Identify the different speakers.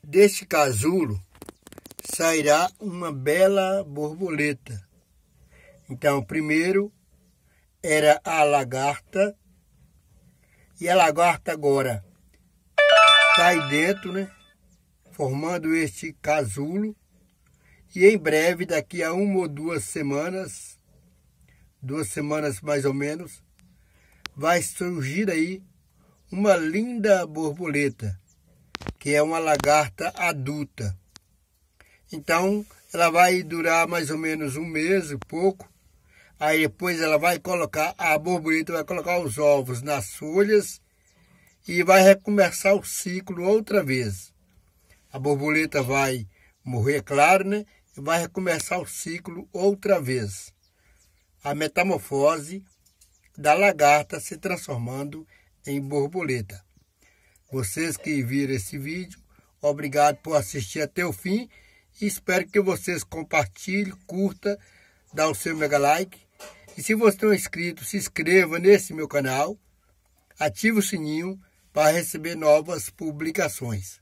Speaker 1: Deste casulo sairá uma bela borboleta. Então, primeiro era a lagarta, e a lagarta agora está aí dentro, né? Formando este casulo. E em breve, daqui a 1 ou 2 semanas, 2 semanas mais ou menos, vai surgir aí uma linda borboleta, que é uma lagarta adulta. Então, ela vai durar mais ou menos 1 mês e pouco. Aí depois ela vai colocar, a borboleta vai colocar os ovos nas folhas e vai recomeçar o ciclo outra vez. A borboleta vai morrer, claro, né? E vai recomeçar o ciclo outra vez. A metamorfose da lagarta se transformando em borboleta. Vocês que viram esse vídeo, obrigado por assistir até o fim. E espero que vocês compartilhem, curtam, dá o seu mega like. E se você não é inscrito, se inscreva nesse meu canal. Ative o sininho para receber novas publicações.